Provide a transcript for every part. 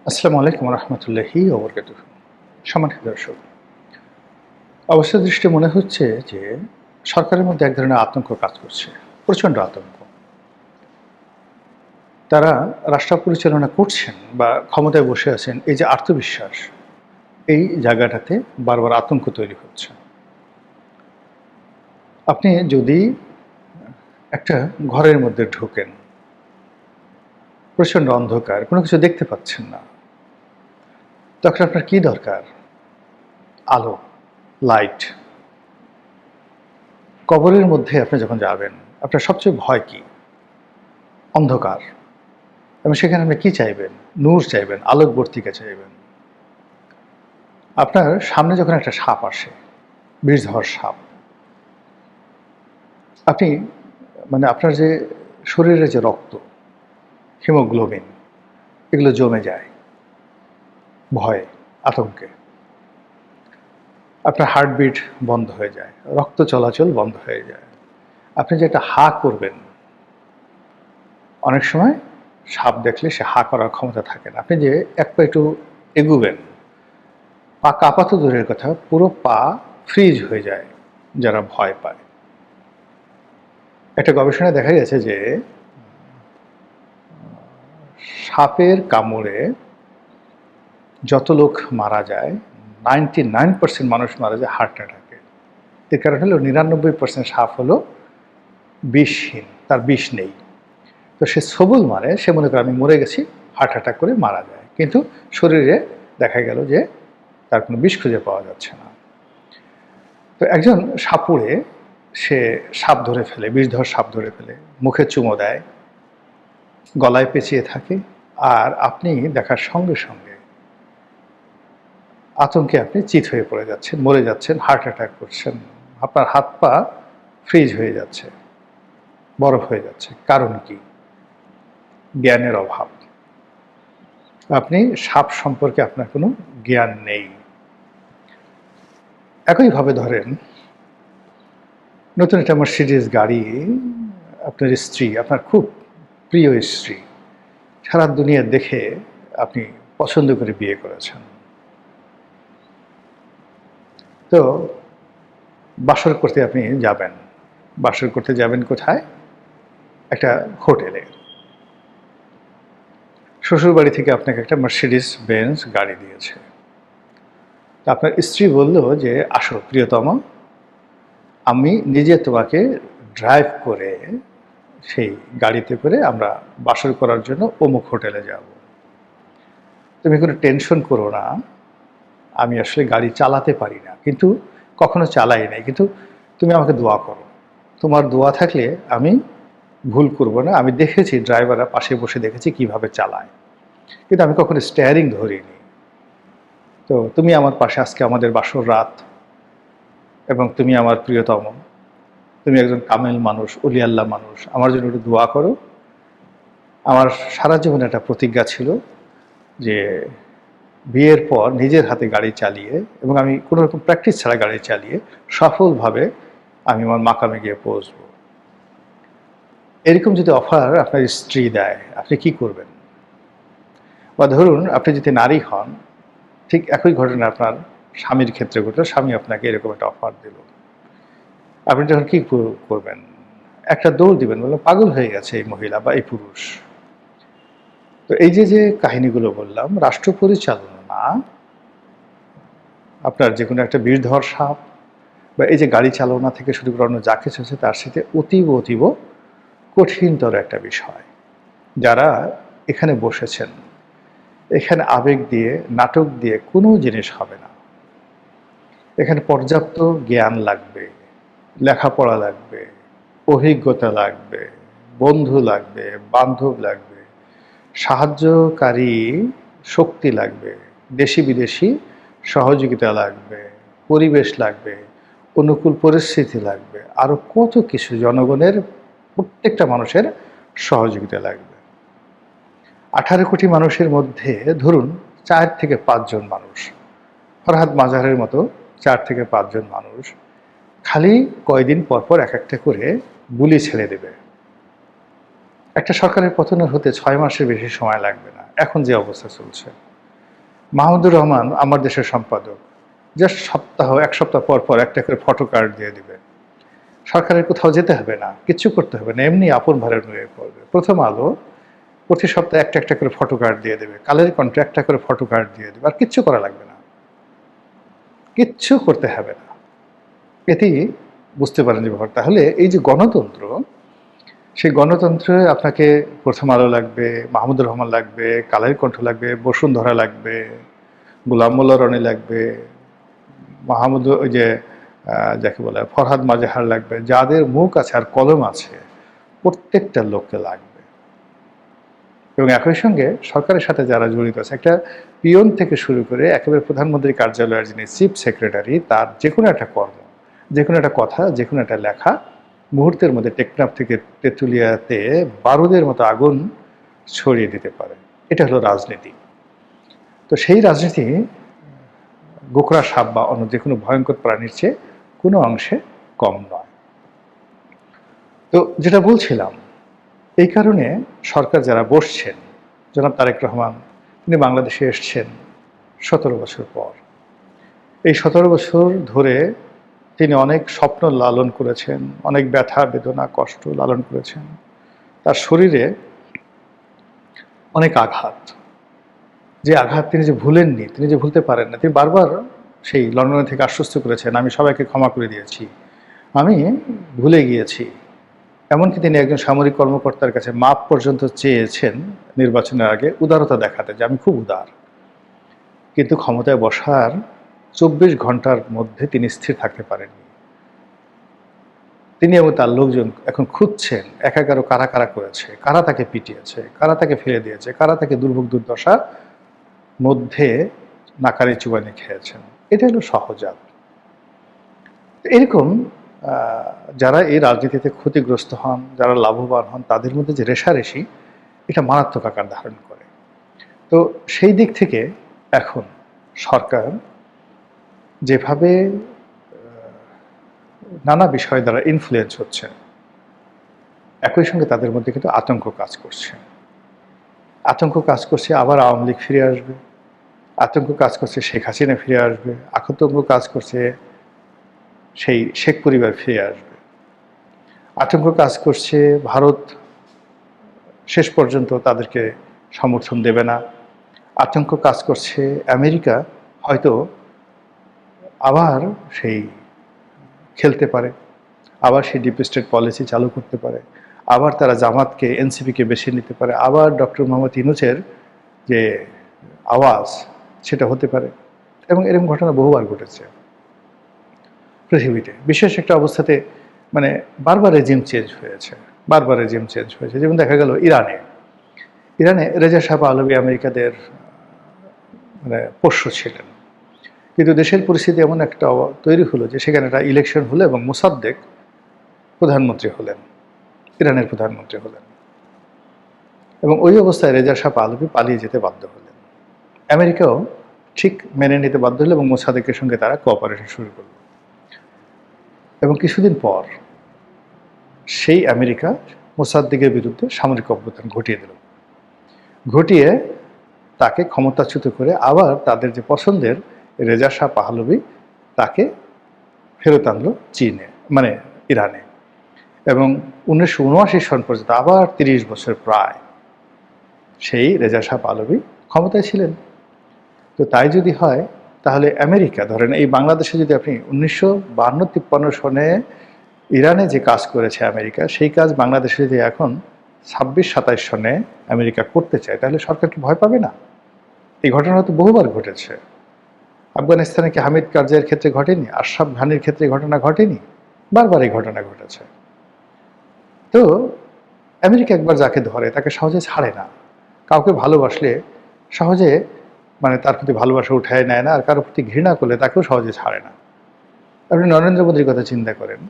আসসালামু আলাইকুম রহমতুল্লাহি ওয়া বারাকাতুহু। সম্মানিত দর্শক, অবস্থা দৃষ্টে মনে হচ্ছে যে সরকারের মধ্যে এক ধরনের আতঙ্ক কাজ করছে, প্রচণ্ড আতঙ্ক। তারা রাষ্ট্র পরিচালনা করছেন বা ক্ষমতায় বসে আছেন, এই যে আত্মবিশ্বাস, এই জায়গাটাতে বারবার আতঙ্ক তৈরি হচ্ছে। আপনি যদি একটা ঘরের মধ্যে ঢোকেন, প্রচণ্ড অন্ধকার, কোনো কিছু দেখতে পাচ্ছেন না, তখন আপনার কি দরকার? আলো, লাইট। কবরের মধ্যে আপনি যখন যাবেন, আপনার সবচেয়ে ভয় কি? অন্ধকার। এবং সেখানে আপনি কি চাইবেন? নূর চাইবেন, আলোকবর্তিকা চাইবেন। আপনার সামনে যখন একটা সাপ আসে, বিষধর সাপ, আপনি আপনার যে শরীরে যে রক্ত, হিমোগ্লোবিন, এগুলো জমে যায় ভয়ে, আতঙ্কে। আপনার হার্টবিট বন্ধ হয়ে যায়, রক্ত চলাচল বন্ধ হয়ে যায়। আপনি যে একটা হা করবেন, অনেক সময় সাপ দেখলে সে হা করার ক্ষমতা থাকে না। আপনি যে এক পা একটু এগুবেন, পা কাঁপা তো দূরের কথা, পুরো পা ফ্রিজ হয়ে যায় যারা ভয় পায়। একটা গবেষণায় দেখা গেছে যে সাপের কামড়ে যত লোক মারা যায়, 99% মানুষ মারা যায় হার্ট অ্যাটাকে। এর কারণ হলো 99% সাপ হলো বিষহীন, তার বিষ নেই। তো সে সবুল মারে, সে মনে করে আমি মরে গেছি, হার্ট অ্যাটাক করে মারা যায়। কিন্তু শরীরে দেখা গেল যে তার কোনো বিষ খুঁজে পাওয়া যাচ্ছে না। তো একজন সাপুড়ে, সে সাপ ধরে ফেলে, বিষধর সাপ ধরে ফেলে, মুখে চুমো দেয়, গলায় পেঁচিয়ে থাকে, আর আপনি দেখার সঙ্গে সঙ্গে আতঙ্কে আপনি চিত হয়ে পড়ে যাচ্ছেন, মরে যাচ্ছেন, হার্ট অ্যাটাক করছেন, আপনার হাত পা ফ্রিজ হয়ে যাচ্ছে, বরফ হয়ে যাচ্ছে। কারণ কি? জ্ঞানের অভাব। আপনি সাপ সম্পর্কে আপনার কোনো জ্ঞান নেই। একইভাবে ধরেন, নতুন একটা মার্সিডিজ গাড়ি আপনার স্ত্রী, আপনার খুব প্রিয় স্ত্রী, সারা দুনিয়া দেখে আপনি পছন্দ করে বিয়ে করেছেন। তো বাসর করতে আপনি যাবেন। বাসর করতে যাবেন কোথায়? একটা হোটেলে। শ্বশুরবাড়ি থেকে আপনাকে একটা মার্সিডিজ বেঞ্জ গাড়ি দিয়েছে। তো আপনার স্ত্রী বলল যে, আসো প্রিয়তম, আমি নিজে তোমাকে ড্রাইভ করে সেই গাড়িতে করে আমরা বাসর করার জন্য অমুক হোটেলে যাব। তুমি কোনো টেনশন করো না, আমি আসলে গাড়ি চালাতে পারি না, কিন্তু কখনো চালাই নাই, কিন্তু তুমি আমাকে দোয়া করো। তোমার দোয়া থাকলে আমি ভুল করব না। আমি দেখেছি ড্রাইভাররা পাশে বসে দেখেছি কিভাবে চালায়, কিন্তু আমি কখনো স্টিয়ারিং ধরিনি। তো তুমি আমার পাশে, আজকে আমাদের বাসর রাত, এবং তুমি আমার প্রিয়তম, তুমি একজন কামেল মানুষ, অলি আল্লাহ মানুষ, আমার জন্য একটু দোয়া করো। আমার সারা জীবনে একটা প্রতিজ্ঞা ছিল যে বিয়ের পর নিজের হাতে গাড়ি চালিয়ে, এবং আমি কোনো রকম প্র্যাকটিস ছাড়া গাড়ি চালিয়ে সফলভাবে আমি আমার মাকামে গিয়ে পৌঁছবো। এরকম যদি অফার আপনার স্ত্রী দেয়, আপনি কি করবেন? বা ধরুন আপনি যদি নারী হন, ঠিক একই ঘটনা আপনার স্বামীর ক্ষেত্রে ঘটলো, স্বামী আপনাকে এরকম একটা অফার দিল, আপনি যখন কি করবেন? একটা দৌড় দিবেন, বললেন পাগল হয়ে গেছে এই মহিলা বা এই পুরুষ। তো এই যে যে কাহিনীগুলো বললাম, রাষ্ট্র পরিচালনা, আপনার যে কোনো একটা বিষধর সাপ, বা এই যে গাড়ি চালনা থেকে শুরু করে অন্য যা কিছু আছে, তার সাথে অতীব অতীব কঠিনতর একটা বিষয়। যারা এখানে বসেছেন, এখানে আবেগ দিয়ে, নাটক দিয়ে কোনো জিনিস হবে না। এখানে পর্যাপ্ত জ্ঞান লাগবে, লেখাপড়া লাগবে, অভিজ্ঞতা লাগবে, বন্ধু লাগবে, বান্ধব লাগবে, সাহায্যকারী শক্তি লাগবে, দেশি বিদেশি সহযোগিতা লাগবে, পরিবেশ লাগবে, অনুকূল পরিস্থিতি লাগবে, আরও কত কিছু, জনগণের প্রত্যেকটা মানুষের সহযোগিতা লাগবে। 18 কোটি মানুষের মধ্যে ধরুন 4 থেকে 5 জন মানুষ, ফরহাদ মাজারের মতো 4 থেকে 5 জন মানুষ খালি কয়দিন পর পর এক একটা করে গুলি ছেড়ে দেবে। একটা সরকারের পতন হতে 6 মাসের বেশি সময় লাগবে না, এখন যে অবস্থা চলছে। মাহমুদুর রহমান আমার দেশের সম্পাদক, জাস্ট এক সপ্তাহ পর পর একটা করে ফটো কার্ড দিয়ে দিবে। সরকারের কোথাও যেতে হবে না, কিচ্ছু করতে হবে না, এমনি আপন ভারে নুয়ে পড়বে। প্রথম আলো প্রতি সপ্তাহে একটা একটা করে ফটো কার্ড দিয়ে দেবে, কালের কণ্ঠে একটা করে ফটো কার্ড দিয়ে দেবে, আর কিচ্ছু করা লাগবে না, কিচ্ছু করতে হবে না। এতেই বুঝতে পারেন যে ব্যাপার। তাহলে এই যে গণতন্ত্র, সেই গণতন্ত্রে আপনাকে প্রথম আলো লাগবে, মাহমুদুর রহমান লাগবে, কালের কণ্ঠ লাগবে, বসুন্ধরা লাগবে, গোলাম মোল্লা রনি লাগবে, মাহমুদ ওই যে যাকে বলে ফরহাদ মাজেহার লাগবে, যাদের মুখ আছে আর কলম আছে প্রত্যেকটা লোককে লাগবে। এবং একই সঙ্গে সরকারের সাথে যারা জড়িত আছে, একটা পিয়ন থেকে শুরু করে একেবারে প্রধানমন্ত্রী কার্যালয়ের যিনি চিফ সেক্রেটারি, তার যে কোনো একটা কর্ম, যে কোনো একটা কথা, যে কোনো একটা লেখা মুহূর্তের মধ্যে টেকনাফ থেকে তেঁতুলিয়াতে বারুদের মতো আগুন ছড়িয়ে দিতে পারে। এটা হলো রাজনীতি। তো সেই রাজনীতি গোখরা সাপ বা অন্য যে কোনো ভয়ঙ্কর প্রাণীর চেয়ে কোনো অংশে কম নয়। তো যেটা বলছিলাম, এই কারণে সরকার যারা বসছেন, জনাব তারেক রহমান, তিনি বাংলাদেশে এসছেন 17 বছর পর। এই 17 বছর ধরে তিনি অনেক স্বপ্ন লালন করেছেন, অনেক ব্যথা বেদনা কষ্ট লালন করেছেন। তার শরীরে অনেক আঘাত, যে আঘাত তিনি যে ভুলেননি, তিনি যে ভুলতে পারেন না। তিনি বারবার সেই লন্ডন থেকে আশ্বস্ত করেছেন, আমি সবাইকে ক্ষমা করে দিয়েছি, আমি ভুলে গিয়েছি। এমনকি তিনি একজন সামরিক কর্মকর্তার কাছে মাপ পর্যন্ত চেয়েছেন নির্বাচনের আগে, উদারতা দেখাতে, যে আমি খুব উদার। কিন্তু ক্ষমতায় বসার 24 ঘন্টার মধ্যে তিনি স্থির থাকতে পারেননি। তিনি এবং তার লোকজন এখন খুঁজছেন একাকারও কারা কারা করেছে, কারা তাকে পিটিয়েছে, কারা তাকে ফেলে দিয়েছে, কারা তাকে দুর্ভোগ দুর্দশা মধ্যে নাকারি চুবানি খেয়েছেন। এটা হলো সহজাত। এরকম যারা এই রাজনীতিতে ক্ষতিগ্রস্ত হন, যারা লাভবান হন, তাদের মধ্যে যে রেষারেষি, এটা মারাত্মক আকার ধারণ করে। তো সেই দিক থেকে এখন সরকার যেভাবে নানা বিষয় দ্বারা ইনফ্লুয়েন্স হচ্ছে, একই সঙ্গে তাদের মধ্যে কিন্তু আতঙ্ক কাজ করছে। আতঙ্ক কাজ করছে আবার আওয়ামী লীগ ফিরে আসবে, আতঙ্ক কাজ করছে শেখ হাসিনা ফিরে আসবে, আতঙ্ক কাজ করছে সেই শেখ পরিবার ফিরে আসবে, আতঙ্ক কাজ করছে ভারত শেষ পর্যন্ত তাদেরকে সমর্থন দেবে না, আতঙ্ক কাজ করছে আমেরিকা হয়তো আবার সেই খেলতে পারে, আবার সেই ডিপ স্টেট পলিসি চালু করতে পারে, আবার তারা জামাতকে এনসিপিকে বেছে নিতে পারে, আবার ডক্টর মোহাম্মদ ইউনূসের যে আওয়াজ সেটা হতে পারে। এবং এরকম ঘটনা বহুবার ঘটেছে পৃথিবীতে। বিশেষ একটা অবস্থাতে মানে বারবার রেজিম চেঞ্জ হয়েছে, বারবার রেজিম চেঞ্জ হয়েছে। যেমন দেখা গেল ইরানে রেজা শাহ পাহলভি আমেরিকাদের মানে পোষ্য ছিলেন, কিন্তু দেশের পরিস্থিতি এমন একটা তৈরি হলো যে সেখানে একটা ইলেকশন হলো এবং মোসাদ্দেক প্রধানমন্ত্রী হলেন, ইরানের প্রধানমন্ত্রী হলেন। এবং ওই অবস্থায় রেজা শাহ পাহলভি পালিয়ে যেতে বাধ্য হলেন। আমেরিকাও ঠিক মেনে নিতে বাধ্য হলো এবং মোসাদ্দেকের সঙ্গে তারা কোঅপারেশন শুরু করল। এবং কিছুদিন পর সেই আমেরিকা মোসাদ্দেকের বিরুদ্ধে সামরিক অভ্যুত্থান ঘটিয়ে দিল, ঘটিয়ে তাকে ক্ষমতাচ্যুত করে আবার তাদের যে পছন্দের রেজা শাহ পাহলভি তাকে ফেরত আনলো চীনে, মানে ইরানে। এবং 1979 সন পর্যন্ত আবার 30 বছর প্রায় সেই রেজা শাহ পাহলভি ক্ষমতায় ছিলেন। তো তাই যদি হয় তাহলে আমেরিকা, ধরেন এই বাংলাদেশে যদি আপনি 1952-53 সনে ইরানে যে কাজ করেছে আমেরিকা, সেই কাজ বাংলাদেশে যদি এখন 26-27 সনে আমেরিকা করতে চায়, তাহলে সরকার কি ভয় পাবে না? এই ঘটনা তো বহুবার ঘটেছে। আফগানিস্তানে কি হামিদ কারজাইয়ের ক্ষেত্রে ঘটেনি? আশরাফ ঘানির ক্ষেত্রে ঘটনা ঘটেনি? বারবার এই ঘটনা ঘটেছে। তো আমেরিকা একবার যাকে ধরে তাকে সহজে ছাড়ে না। কাউকে ভালোবাসলে সহজে মানে তার প্রতি ভালোবাসা উঠায় নেয় না, আর কারোর প্রতি ঘৃণা করলে তাকেও সহজে ছাড়ে না। আপনি নরেন্দ্র মোদীর কথা চিন্তা করেন,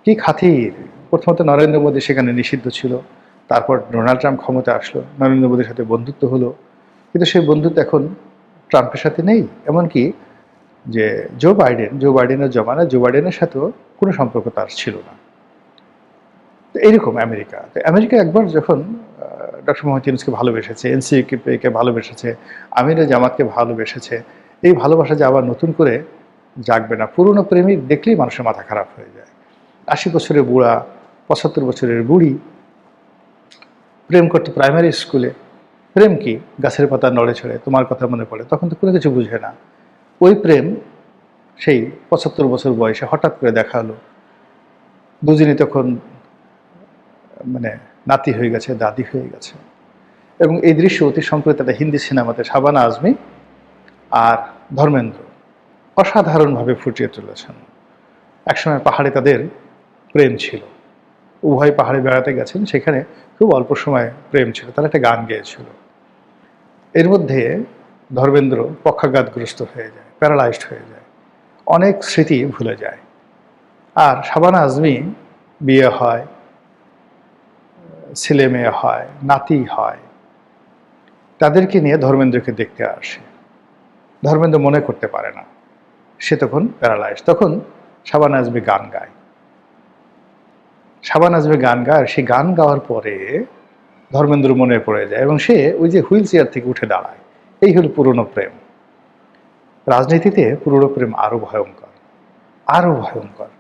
কি খাতির! প্রথমত নরেন্দ্র মোদী সেখানে নিষিদ্ধ ছিল, তারপর ডোনাল্ড ট্রাম্প ক্ষমতা আসলো, নরেন্দ্র মোদীর সাথে বন্ধুত্ব হলো, কিন্তু সেই বন্ধুত্ব এখন ট্রাম্পের সাথে নেই। এমনকি যে জো বাইডেনের জমানায় জো বাইডেনের সাথেও কোনো সম্পর্ক তার ছিল না। তো এইরকম আমেরিকা একবার যখন ডক্টর মোহাম্মদ ইউনূসকে ভালোবেসেছে, এনসিপিকে ভালোবেসেছে, আমিরে জামাতকে ভালোবেসেছে। এই ভালোবাসা যে আবার নতুন করে জাগবে না। পুরনো প্রেমিক দেখলেই মানুষের মাথা খারাপ হয়ে যায়। ৮০ বছরের বুড়া, ৭৫ বছরের বুড়ি প্রেম করতো প্রাইমারি স্কুলে। প্রেম কি? গাছের পাতা নড়ে চড়ে তোমার কথা মনে পড়ে, তখন তো কোনো কিছু বুঝে না। ওই প্রেম সেই ৭৫ বছর বয়সে হঠাৎ করে দেখা হলো, দুজনই তখন মানে নাতি হয়ে গেছে, দাদি হয়ে গেছে। এবং এই দৃশ্য অতি সম্প্রতি একটা হিন্দি সিনেমাতে শাবানা আজমি আর ধর্মেন্দ্র অসাধারণভাবে ফুটিয়ে তুলেছেন। একসময় পাহাড়ে তাদের প্রেম ছিল, উভয় পাহাড়ে বেড়াতে গেছেন, সেখানে খুব অল্প সময় প্রেম ছিল, তারা একটা গান গেয়েছিল। এর মধ্যে ধর্মেন্দ্র পক্ষাঘাতগ্রস্ত হয়ে যায়, প্যারালাইজড হয়ে যায়, অনেক স্মৃতি ভুলে যায়। আর শাবানা আজমি বিয়ে হয়, ছেলে মেয়ে হয়, নাতি হয়, তাদেরকে নিয়ে ধর্মেন্দ্রকে দেখতে আসে। ধর্মেন্দ্র মনে করতে পারে না, সে তখন প্যারালাইজ। তখন শাবানা আজমি গান গায়। শাবানা আজমি গান গায়, আর সেই গান গাওয়ার পরে ধর্মেন্দ্র মনে পড়ে যায় এবং সে ওই যে হুইল চেয়ার থেকে উঠে দাঁড়ায়। এই হলো পুরনো প্রেম। রাজনীতিতে পুরনো প্রেম আরো ভয়ঙ্কর, আরো ভয়ঙ্কর।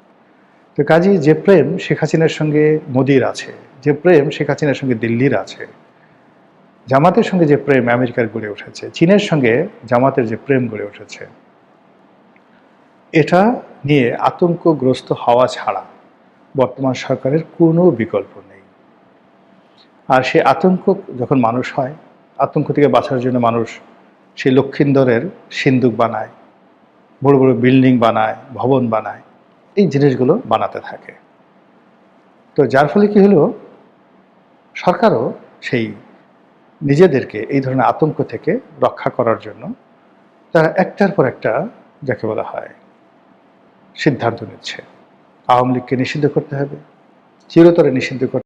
তো কাজেই যে প্রেম শেখ হাসিনার সঙ্গে মোদির আছে, যে প্রেম শেখ হাসিনার সঙ্গে দিল্লির আছে, জামাতের সঙ্গে যে প্রেম আমেরিকার গড়ে উঠেছে, চীনের সঙ্গে জামাতের যে প্রেম গড়ে উঠেছে, এটা নিয়ে আতঙ্কগ্রস্ত হওয়া ছাড়া বর্তমান সরকারের কোনো বিকল্প নেই। আর সে আতঙ্ক যখন মানুষ হয়, আতঙ্ক থেকে বাঁচার জন্য মানুষ সেই লক্ষিন্দরের সিন্দুক বানায়, বড় বড় বিল্ডিং বানায়, ভবন বানায়, এই জিনিসগুলো বানাতে থাকে। তো যার ফলে কি হলো, সরকারও সেই নিজেদেরকে এই ধরনের আতঙ্ক থেকে রক্ষা করার জন্য তারা একটার পর একটা, যাকে বলা হয়, সিদ্ধান্ত নিচ্ছে। আওয়ামী লীগকে নিষিদ্ধ করতে হবে, চিরতরে নিষিদ্ধ করতে